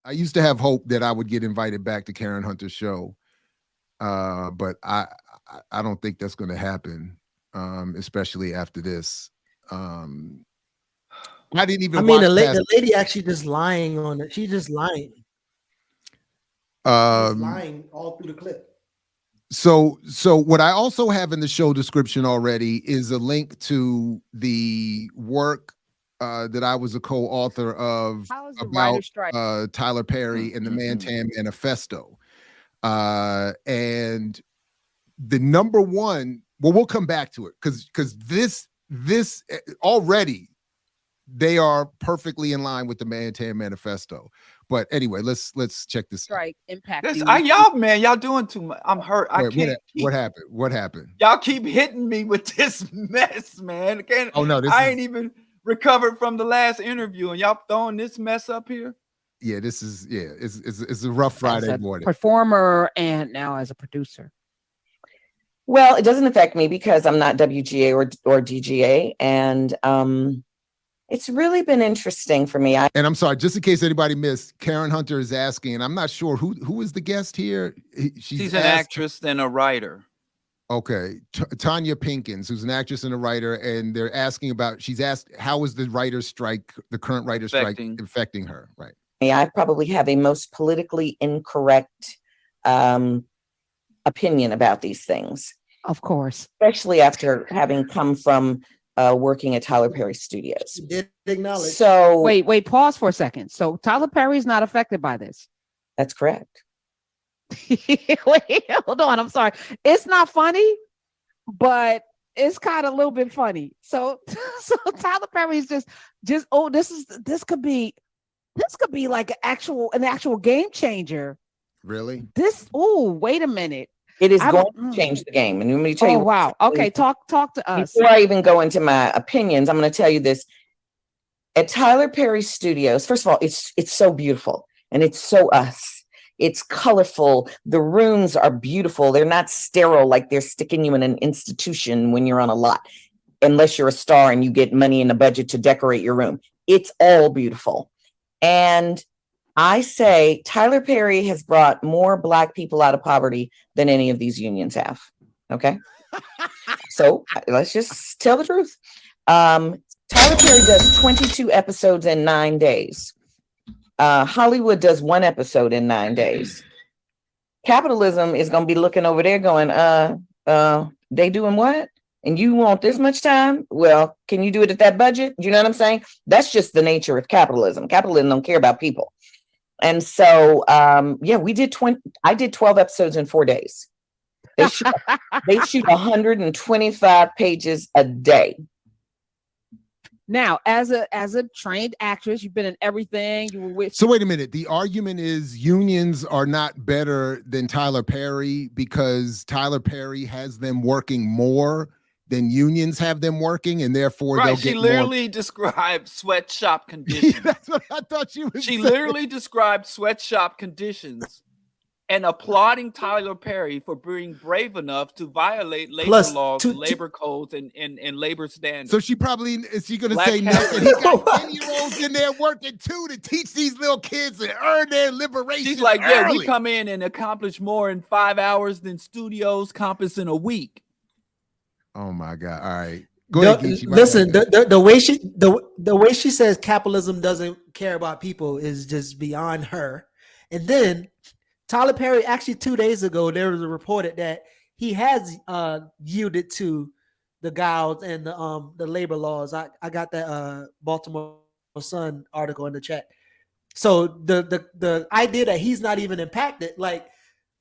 I used to have hope that I would get invited back to Karen Hunter's show, but I don't think that's going to happen, especially after this. I didn't even watch the lady actually just lying on it. She's just lying. Lying all through the clip. So what I also have in the show description already is a link to the work that I was a co-author of about Tyler Perry and the Mantan Manifesto. And the number one, well, we'll come back to it because this already they are perfectly in line with the Mantan Manifesto. But anyway, let's check this strike impact. Y'all doing too much. I'm hurt. I can't. What happened? What happened? Y'all keep hitting me with this mess, man. I ain't even recovered from the last interview, and y'all throwing this mess up here. Yeah, it's a rough Friday morning. Performer and now as a producer. Well, it doesn't affect me because I'm not WGA or DGA, and it's really been interesting for me. And I'm sorry, just in case anybody missed, Karen Hunter is asking, and I'm not sure who is the guest here. She's an actress and a writer. Okay, Tanya Pinkins, who's an actress and a writer, and they're asking about. She's asked, how is the writer's strike, the current writer's strike, affecting her? Right. I probably have a most politically incorrect opinion about these things. Of course, especially after having come from working at Tyler Perry Studios. She did acknowledge. So wait, pause for a second. So Tyler Perry's not affected by this. That's correct. Wait, hold on. I'm sorry. It's not funny, but it's kind of a little bit funny. So Tyler Perry's just this could be like an actual game changer. Really? Wait a minute. It is going to change the game. And let me tell you. Wow. Okay. Talk to us. Before I even go into my opinions, I'm going to tell you this. At Tyler Perry Studios, first of all, it's so beautiful and it's so us. It's colorful. The rooms are beautiful. They're not sterile like they're sticking you in an institution when you're on a lot, unless you're a star and you get money in the budget to decorate your room. It's all beautiful. And I say Tyler Perry has brought more Black people out of poverty than any of these unions have. Okay. So let's just tell the truth. Tyler Perry does 22 episodes in 9 days. Hollywood does 1 episode in 9 days. Capitalism is going to be looking over there going, they doing what? And you want this much time? Well, can you do it at that budget? You know what I'm saying? That's just the nature of capitalism. Capitalism don't care about people. And so, we did I did 12 episodes in 4 days. They shoot 125 pages a day. Now, as a trained actress, you've been in everything. You were with. So wait a minute. The argument is unions are not better than Tyler Perry because Tyler Perry has them working more than unions have them working, and therefore they'll get she literally described sweatshop conditions. That's what I thought she was. She literally described sweatshop conditions and applauding Tyler Perry for being brave enough to violate labor laws, labor codes, and labor standards. So she probably is she going to say nothing? He got 10-year-olds in there working too to teach these little kids to earn their liberation. She's like, we come in and accomplish more in 5 hours than studios accomplish in a week. Oh my God! All right, go ahead. Listen, the way she says capitalism doesn't care about people is just beyond her. And then Tyler Perry, actually 2 days ago, there was a reported that he has yielded to the gouge and the labor laws. I got that Baltimore Sun article in the chat. So the idea that he's not even impacted, like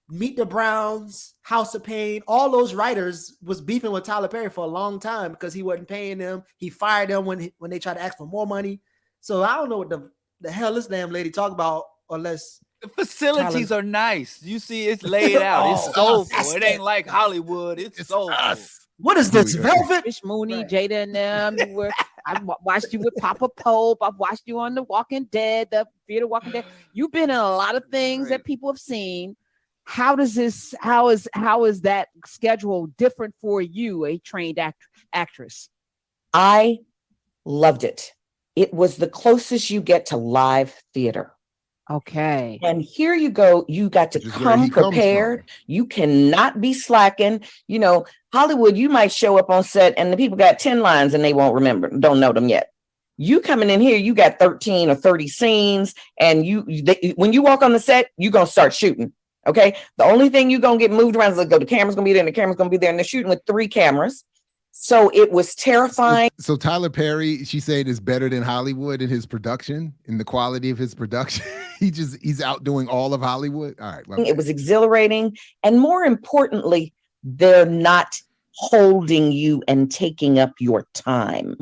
Meet the Browns, House of Pain, all those writers was beefing with Tyler Perry for a long time because he wasn't paying them. He fired them when they tried to ask for more money. So I don't know what the hell this damn lady talk about unless the facilities are nice. You see, it's laid out. It's soulful. It ain't like Hollywood. It's soulful. Us. What is this? Velvet? Fish Mooney, Jada and them. I watched you with Papa Pope. I've watched you on The Walking Dead, the Fear the Walking Dead. You've been in a lot of things that people have seen. How is that schedule different for you, a trained actress? I loved it. It was the closest you get to live theater. Okay. And here you go. You got to come prepared. You cannot be slacking. You know, Hollywood, you might show up on set and the people got 10 lines and they won't remember, don't know them yet. You coming in here, you got 13 or 30 scenes, and when you walk on the set, you're going to start shooting. Okay. The only thing you're going to get moved around is like, the camera's going to be there and the camera's going to be there, and they're shooting with 3 cameras. So it was terrifying. So Tyler Perry, she said, is better than Hollywood in his production, in the quality of his production. He's outdoing all of Hollywood. All right. It was exhilarating. And more importantly, they're not holding you and taking up your time.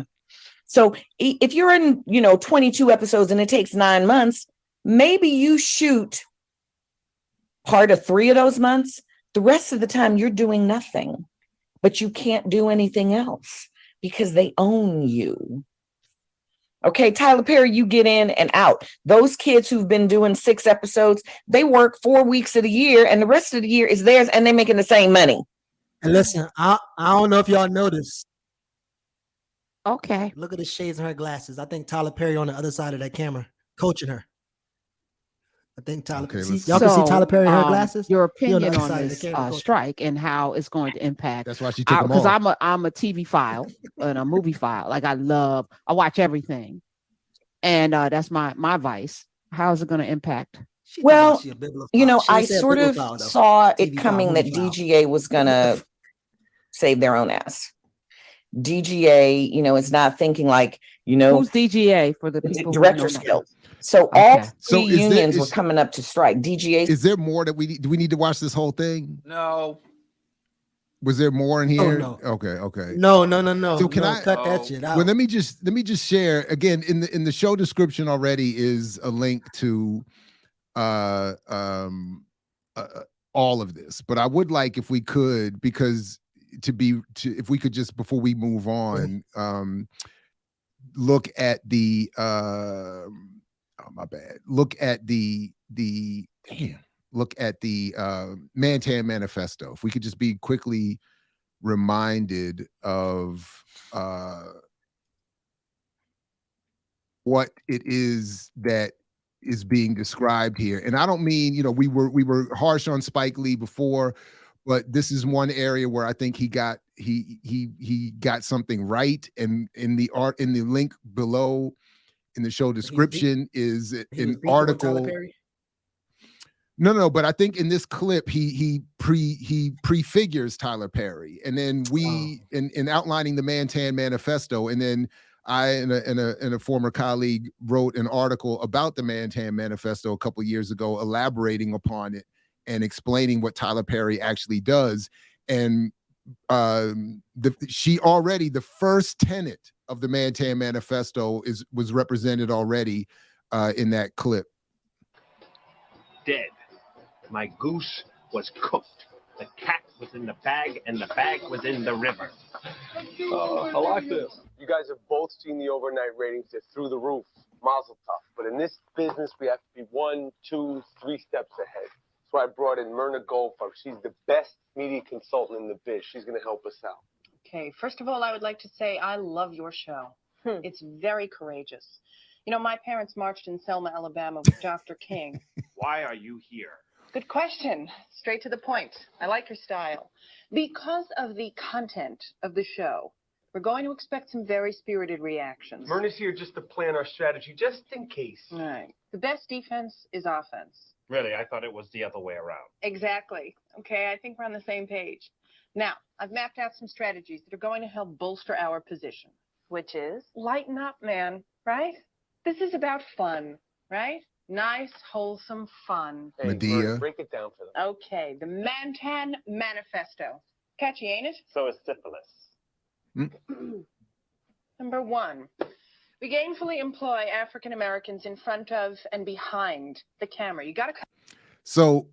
So if you're in, 22 episodes and it takes 9 months, maybe you shoot part of 3 of those months. The rest of the time you're doing nothing, but you can't do anything else because they own you. Okay, Tyler Perry, you get in and out. Those kids who've been doing 6 episodes, they work 4 weeks of the year and the rest of the year is theirs, and they're making the same money. And listen, I don't know if y'all noticed. Okay. Look at the shades in her glasses. I think Tyler Perry on the other side of that camera coaching her. I think Tyler. Okay, y'all can see Tyler Perry in her glasses. Your opinion on this strike and how it's going to impact. That's why she took them off. Because I'm a TV file and a movie file. Like I watch everything, and that's my vice. How is it going to impact? Well, I sort of saw it coming that DGA was going to save their own ass. DGA, is not thinking like, who's DGA for the people? Directors Guild. So all 3 unions were coming up to strike. DGA. Is there more that do we need to watch this whole thing? No. Was there more in here? Oh, no. Okay. No. So can I cut that shit out? Well, let me just share again in the show description already is a link to all of this, but I would like if we could, because if we could just, before we move on, look at the look at the Mantan Manifesto. If we could just be quickly reminded of what it is that is being described here. And I don't mean, we were harsh on Spike Lee before, but this is one area where I think he got something right. And in the link below in the show description is an article. No, but I think in this clip he prefigures Tyler Perry, and then in outlining the Mantan Manifesto, and then I and a former colleague wrote an article about the Mantan Manifesto a couple of years ago, elaborating upon it and explaining what Tyler Perry actually does. And the first tenet of the Mantan Manifesto was represented already in that clip. Dead. My goose was cooked. The cat was in the bag and the bag was in the river. I like this. You guys have both seen the overnight ratings. They're through the roof. Mazel tov. But in this business, we have to be 1, 2, 3 steps ahead. That's why I brought in Myrna Goldfarb. She's the best media consultant in the biz. She's going to help us out. Okay, first of all, I would like to say I love your show. It's very courageous. My parents marched in Selma, Alabama with Dr. King. Why are you here? Good question. Straight to the point. I like your style. Because of the content of the show, we're going to expect some very spirited reactions. Myrna's here just to plan our strategy, just in case. All right. The best defense is offense. Really? I thought it was the other way around. Exactly. Okay, I think we're on the same page. Now, I've mapped out some strategies that are going to help bolster our position. Which is? Lighten up, man, right? This is about fun, right? Nice, wholesome fun. Hey, Medea. Break it down for them. Okay, the Mantan Manifesto. Catchy, ain't it? So is syphilis. Number 1, we gainfully employ African Americans in front of and behind the camera. You got to. So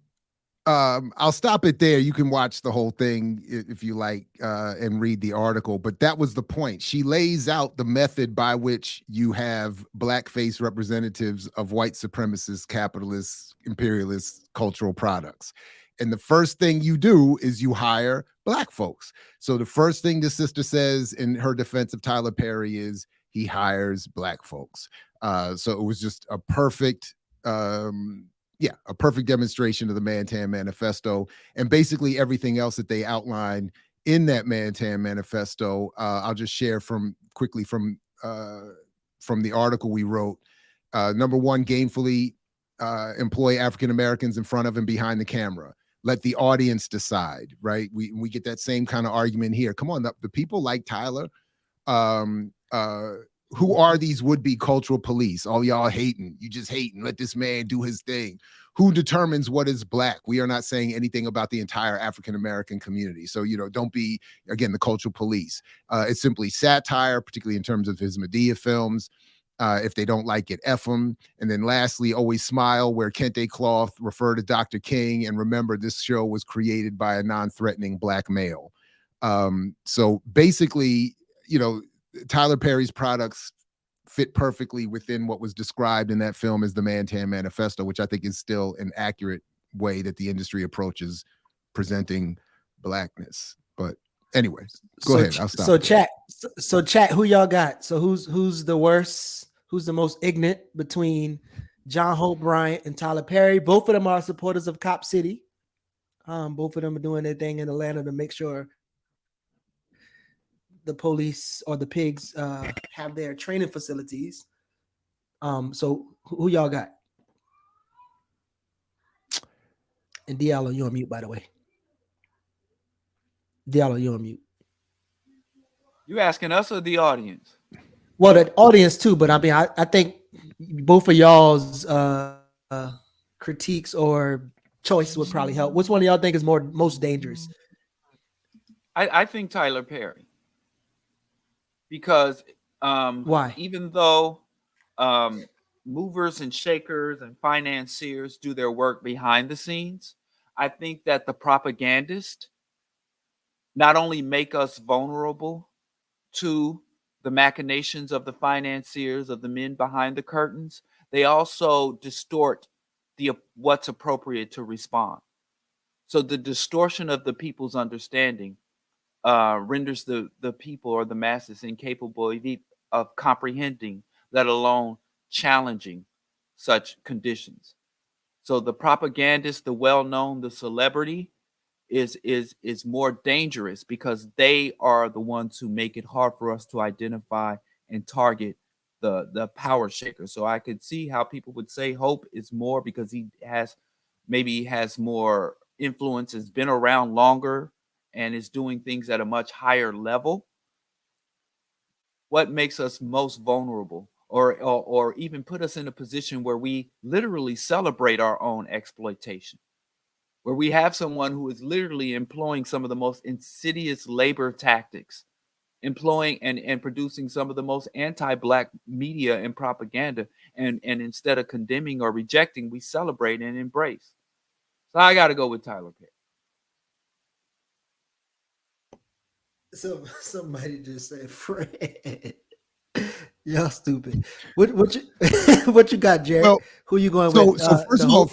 I'll stop it there. You can watch the whole thing if you like and read the article, but that was the point. She lays out the method by which you have blackface representatives of white supremacist, capitalist, imperialist cultural products. And the first thing you do is you hire black folks. So the first thing the sister says in her defense of Tyler Perry is he hires black folks. So it was just a perfect yeah, a perfect demonstration of the Mantan Manifesto and basically everything else that they outlined in that Mantan Manifesto. I'll just share quickly from the article we wrote. Number one, gainfully employ African Americans in front of and behind the camera. Let the audience decide, right? We get that same kind of argument here. Come on, the people like Tyler, who are these would-be cultural police? Oh, y'all hating. You just hating. Let this man do his thing. Who determines what is Black? We are not saying anything about the entire African-American community. So, don't be, again, the cultural police. It's simply satire, particularly in terms of his Medea films. If they don't like it, F them. And then lastly, always smile, wear kente cloth, refer to Dr. King, and remember this show was created by a non-threatening Black male. So basically, Tyler Perry's products fit perfectly within what was described in that film as the Mantan Manifesto, which I think is still an accurate way that the industry approaches presenting Blackness. But anyway, go ahead. I'll stop. So chat, who y'all got? So who's the worst? Who's the most ignorant between John Hope Bryant and Tyler Perry? Both of them are supporters of Cop City. Both of them are doing their thing in Atlanta to make sure the police or the pigs have their training facilities. So who y'all got? And Diallo, you're on mute, by the way. Diallo, you're on mute. You asking us or the audience? Well, the audience too, but I mean, I think both of y'all's critiques or choice would probably help. Which one of y'all think is most dangerous? I think Tyler Perry. Because why? Even though movers and shakers and financiers do their work behind the scenes, I think that the propagandists not only make us vulnerable to the machinations of the financiers, of the men behind the curtains, they also distort what's appropriate to respond. So the distortion of the people's understanding renders the people or the masses incapable of comprehending, let alone challenging such conditions. So the propagandist, the well-known, the celebrity is more dangerous because they are the ones who make it hard for us to identify and target the power shaker. So I could see how people would say Hope is more because he has more influence, has been around longer, and is doing things at a much higher level. What makes us most vulnerable or even put us in a position where we literally celebrate our own exploitation, where we have someone who is literally employing some of the most insidious labor tactics, employing and producing some of the most anti-Black media and propaganda, and instead of condemning or rejecting, we celebrate and embrace. So I got to go with Tyler Perry. So somebody just said Fred. Y'all stupid. What you what you got, Jerry? Well, who you going with? So first of all,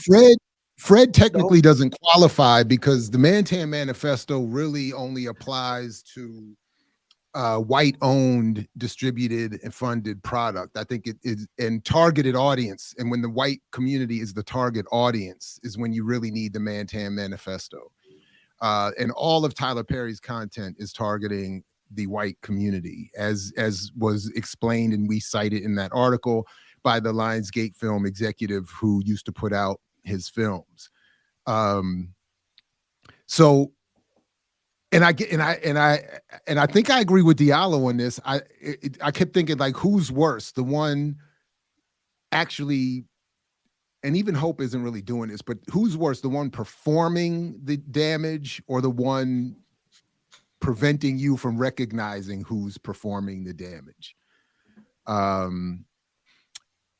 Fred technically doesn't qualify because the Mantan Manifesto really only applies to white-owned, distributed, and funded product. I think it is in targeted audience, and when the white community is the target audience, is when you really need the Mantan Manifesto. And all of Tyler Perry's content is targeting the white community, as was explained and we cited in that article by the Lionsgate film executive who used to put out his films. So, and I think I agree with Diallo on this. I kept thinking, like, who's worse, the one actually, and even Hope isn't really doing this, but who's worse, the one performing the damage or the one preventing you from recognizing who's performing the damage?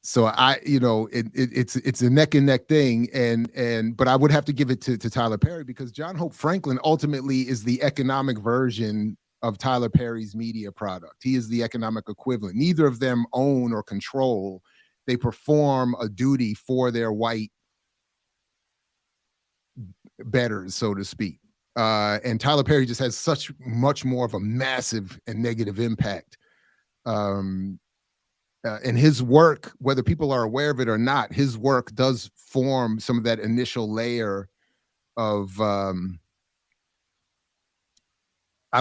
So it's a neck and neck thing, but I would have to give it to Tyler Perry because John Hope Franklin ultimately is the economic version of Tyler Perry's media product. He is the economic equivalent. Neither of them own or control. They perform a duty for their white betters, so to speak. And Tyler Perry just has much more of a massive and negative impact and his work, whether people are aware of it or not, his work does form some of that initial layer of I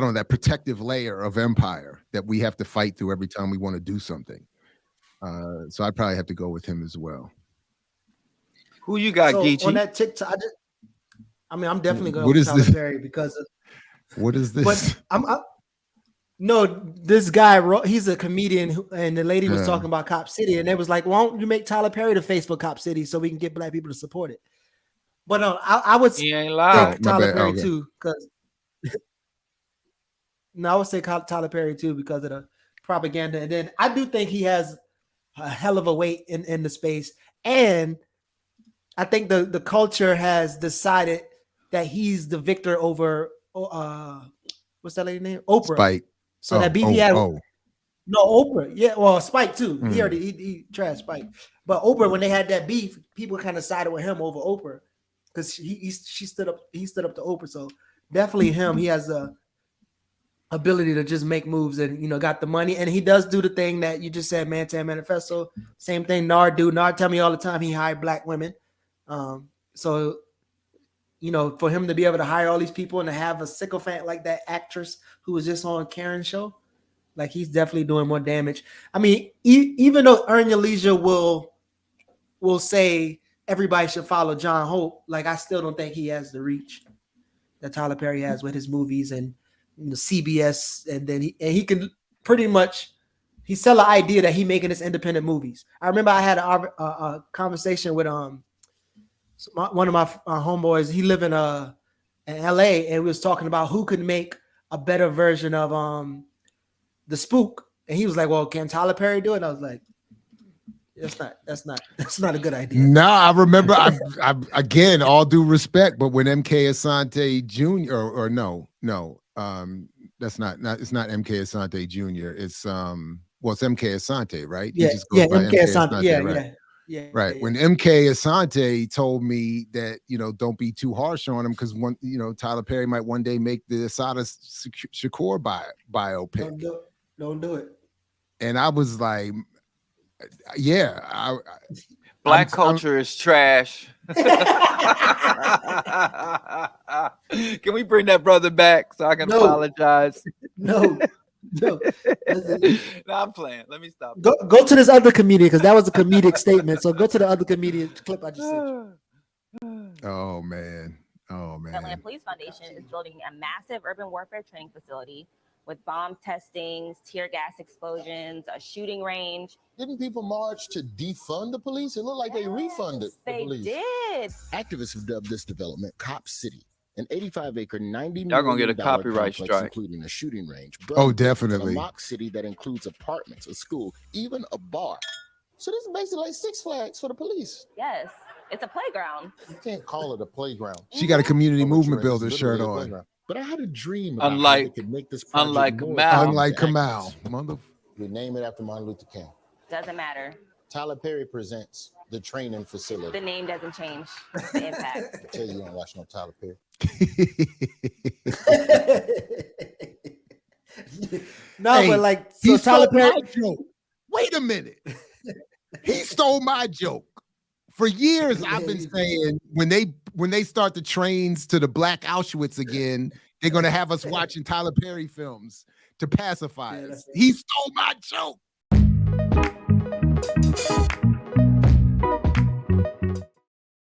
don't know, that protective layer of empire that we have to fight through every time we want to do something. So I'd probably have to go with him as well. Who you got, So Geechee? on that TikTok, I'm definitely going What with is Tyler this? Perry because of, What is this? but no, this guy wrote, he's a comedian, and the lady was Yeah. talking about Cop City, and they was like, why don't you make Tyler Perry the face for Cop City so we can get black people to support it? But I would He ain't think loud. my Tyler bad. Perry Okay. too, because no, I would say Tyler Perry too because of the propaganda, and then I do think he has a hell of a weight in the space, and I think the culture has decided that he's the victor over what's that lady name? Oprah. Spike. So that beef he had. Oh. No, Oprah. Yeah, well, Spike too. Mm. He already he trashed Spike. But Oprah, when they had that beef, people kind of sided with him over Oprah because he stood up to Oprah. So definitely him. He has the ability to just make moves and got the money. And he does do the thing that you just said, Mantan Manifesto. Same thing Nard do. Nard tell me all the time he hired black women. So for him to be able to hire all these people and to have a sycophant like that actress who was just on Karen's show, like he's definitely doing more damage. I mean, even though Earn Your Leisure will say everybody should follow John Hope, like I still don't think he has the reach that Tyler Perry has with his movies and the CBS, and then he can pretty much he sell an idea that he making his independent movies. I remember I had a conversation with one of my homeboys. He live in LA, and we was talking about who could make a better version of The Spook, and he was like, well, can Tyler Perry do it? And I was like, that's not a good idea. Nah, I remember I again, all due respect, but when MK Asante Jr. or no, that's not it's not MK Asante Jr. It's it's MK Asante, right? Yeah, He just goes by MK Asante, right? Yeah. Right. When MK Asante told me that, don't be too harsh on him because Tyler Perry might one day make the Assata Shakur biopic. Don't do it. And I was like, yeah. Black culture is trash. Can we bring that brother back so I can apologize? No. No, I'm playing. Let me stop. Go to this other comedian because that was a comedic statement. So go to the other comedian clip I just sent you. Oh man. Atlanta Police Foundation is building a massive urban warfare training facility with bomb testings, tear gas explosions, a shooting range. Didn't people march to defund the police? It looked like they refunded the police. They did. Activists have dubbed this development Cop City, an 85-acre, $90 Y'all gonna get a million copyright complex, strike, including a shooting range. Oh, definitely. A mock city that includes apartments, a school, even a bar. So this is basically like Six Flags for the police. Yes, it's a playground. You can't call it a playground. She got a community movement builder shirt on. But I had a dream about how we could make this project unlike Kamal. We name it after Martin Luther King. Doesn't matter. Tyler Perry presents the training facility. The name doesn't change the impact. I tell you don't watch no Tyler Perry. But like, so he Tyler stole my Perry. joke. Wait a minute. He stole my joke. For years, I've been saying when they start the trains to the Black Auschwitz again, they're gonna have us watching Tyler Perry films to pacify us. He stole my joke.